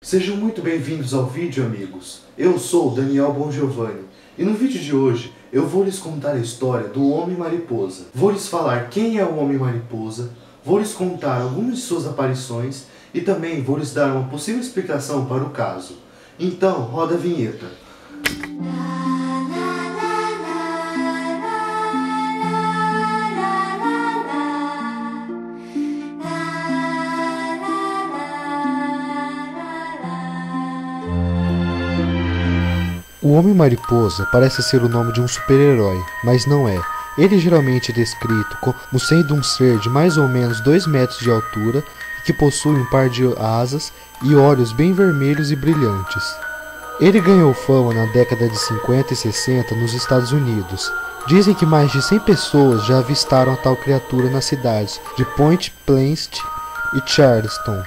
Sejam muito bem-vindos ao vídeo, amigos. Eu sou Daniel Bongiovanni e no vídeo de hoje eu vou lhes contar a história do Homem-Mariposa. Vou lhes falar quem é o Homem-Mariposa, vou lhes contar algumas de suas aparições e também vou lhes dar uma possível explicação para o caso. Então, roda a vinheta. O Homem-Mariposa parece ser o nome de um super-herói, mas não é. Ele geralmente é descrito como sendo um ser de mais ou menos 2 metros de altura e que possui um par de asas e olhos bem vermelhos e brilhantes. Ele ganhou fama na década de 50 e 60 nos Estados Unidos. Dizem que mais de 100 pessoas já avistaram a tal criatura nas cidades de Point Pleasant e Charleston.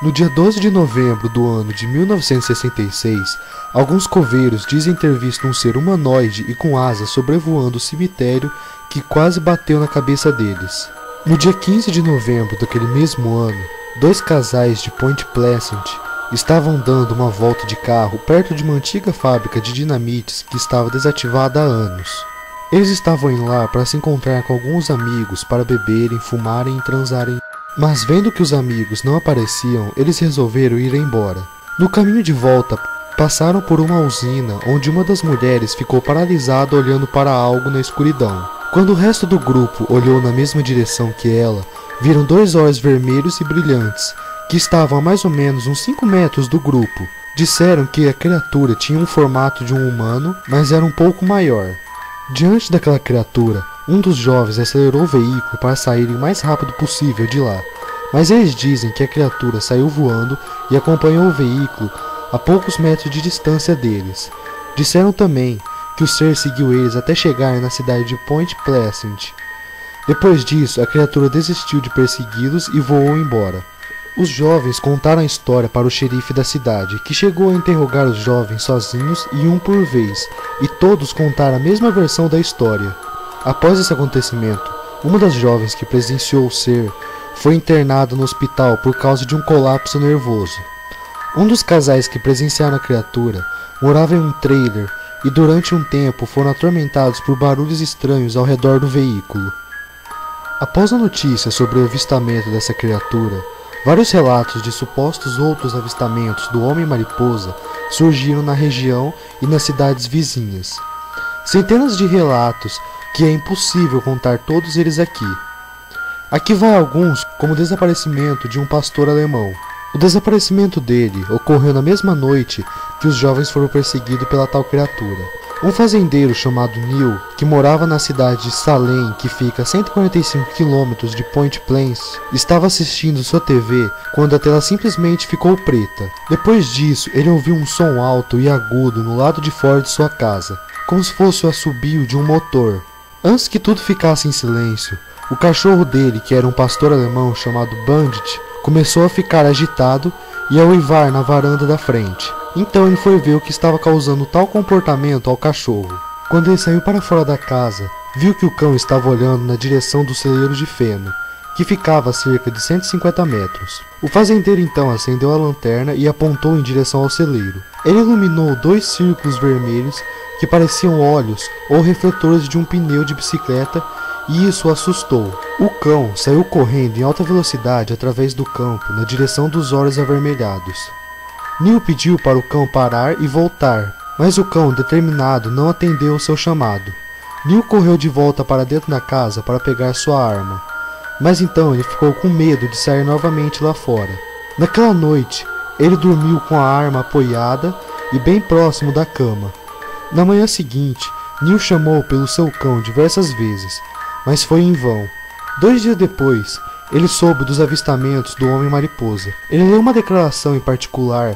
No dia 12 de novembro do ano de 1966, alguns coveiros dizem ter visto um ser humanoide e com asas sobrevoando o cemitério que quase bateu na cabeça deles. No dia 15 de novembro daquele mesmo ano, 2 casais de Point Pleasant estavam dando uma volta de carro perto de uma antiga fábrica de dinamites que estava desativada há anos. Eles estavam indo lá para se encontrar com alguns amigos para beberem, fumarem e transarem. Mas vendo que os amigos não apareciam, eles resolveram ir embora. No caminho de volta, passaram por uma usina onde uma das mulheres ficou paralisada olhando para algo na escuridão. Quando o resto do grupo olhou na mesma direção que ela, viram 2 olhos vermelhos e brilhantes, que estavam a mais ou menos uns 5 metros do grupo. Disseram que a criatura tinha um formato de um humano, mas era um pouco maior. Diante daquela criatura, um dos jovens acelerou o veículo para sair o mais rápido possível de lá, mas eles dizem que a criatura saiu voando e acompanhou o veículo a poucos metros de distância deles. Disseram também que o ser seguiu eles até chegar na cidade de Point Pleasant. Depois disso, a criatura desistiu de persegui-los e voou embora. Os jovens contaram a história para o xerife da cidade, que chegou a interrogar os jovens sozinhos e um por vez, e todos contaram a mesma versão da história. Após esse acontecimento, uma das jovens que presenciou o ser foi internada no hospital por causa de um colapso nervoso. Um dos casais que presenciaram a criatura morava em um trailer e durante um tempo foram atormentados por barulhos estranhos ao redor do veículo. Após a notícia sobre o avistamento dessa criatura, vários relatos de supostos outros avistamentos do Homem-Mariposa surgiram na região e nas cidades vizinhas. Centenas de relatos que é impossível contar todos eles aqui. Aqui vai alguns, como o desaparecimento de um pastor alemão. O desaparecimento dele ocorreu na mesma noite que os jovens foram perseguidos pela tal criatura. Um fazendeiro chamado Neil, que morava na cidade de Salem, que fica a 145 km de Point Pleasant, estava assistindo sua TV quando a tela simplesmente ficou preta. Depois disso, ele ouviu um som alto e agudo no lado de fora de sua casa, como se fosse o assobio de um motor. Antes que tudo ficasse em silêncio, o cachorro dele, que era um pastor alemão chamado Bandit, começou a ficar agitado e a uivar na varanda da frente. Então ele foi ver o que estava causando tal comportamento ao cachorro. Quando ele saiu para fora da casa, viu que o cão estava olhando na direção do celeiro de feno, que ficava a cerca de 150 metros. O fazendeiro então acendeu a lanterna e apontou em direção ao celeiro. Ele iluminou 2 círculos vermelhos que pareciam olhos ou refletores de um pneu de bicicleta, e isso o assustou. O cão saiu correndo em alta velocidade através do campo na direção dos olhos avermelhados. Neil pediu para o cão parar e voltar, mas o cão, determinado, não atendeu ao seu chamado. Neil correu de volta para dentro da casa para pegar sua arma, mas então ele ficou com medo de sair novamente lá fora. Naquela noite, ele dormiu com a arma apoiada e bem próximo da cama. Na manhã seguinte, Neil chamou pelo seu cão diversas vezes, mas foi em vão. 2 dias depois, ele soube dos avistamentos do Homem-Mariposa. Ele leu uma declaração em particular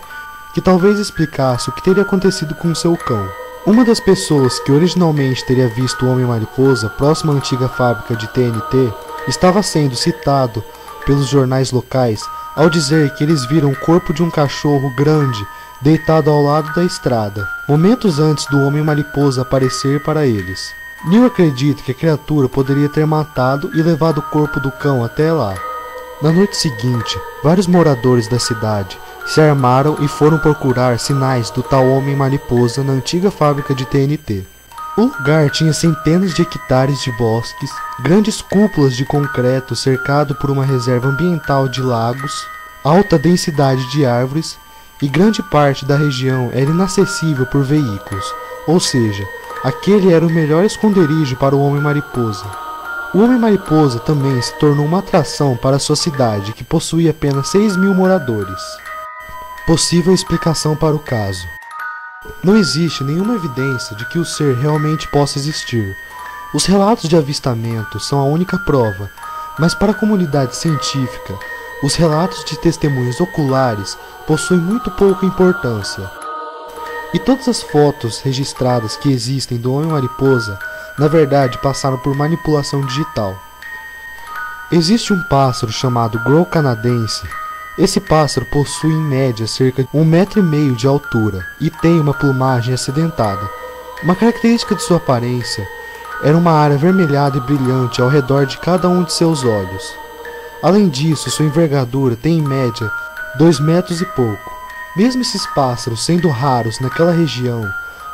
que talvez explicasse o que teria acontecido com seu cão. Uma das pessoas que originalmente teria visto o Homem-Mariposa próximo à antiga fábrica de TNT estava sendo citado pelos jornais locais ao dizer que eles viram o corpo de um cachorro grande deitado ao lado da estrada, momentos antes do Homem-Mariposa aparecer para eles. Neil acredita que a criatura poderia ter matado e levado o corpo do cão até lá. Na noite seguinte, vários moradores da cidade se armaram e foram procurar sinais do tal Homem-Mariposa na antiga fábrica de TNT. O lugar tinha centenas de hectares de bosques, grandes cúpulas de concreto cercado por uma reserva ambiental de lagos, alta densidade de árvores, e grande parte da região era inacessível por veículos, ou seja, aquele era o melhor esconderijo para o Homem-Mariposa. O Homem-Mariposa também se tornou uma atração para sua cidade, que possuía apenas 6.000 moradores. Possível explicação para o caso. Não existe nenhuma evidência de que o ser realmente possa existir. Os relatos de avistamento são a única prova, mas para a comunidade científica, os relatos de testemunhos oculares possuem muito pouca importância. E todas as fotos registradas que existem do Homem-Mariposa, na verdade, passaram por manipulação digital. Existe um pássaro chamado Crow canadense. Esse pássaro possui em média cerca de 1,5 metro de altura e tem uma plumagem acidentada. Uma característica de sua aparência era uma área avermelhada e brilhante ao redor de cada um de seus olhos. Além disso, sua envergadura tem em média 2 metros e pouco. Mesmo esses pássaros sendo raros naquela região,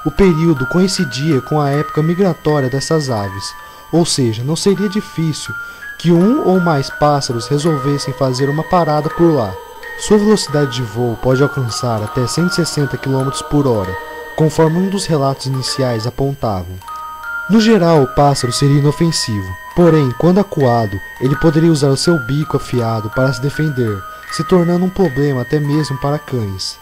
o período coincidia com a época migratória dessas aves, ou seja, não seria difícil que um ou mais pássaros resolvessem fazer uma parada por lá. Sua velocidade de voo pode alcançar até 160 km por hora, conforme um dos relatos iniciais apontavam. No geral, o pássaro seria inofensivo, porém, quando acuado, ele poderia usar o seu bico afiado para se defender, se tornando um problema até mesmo para cães.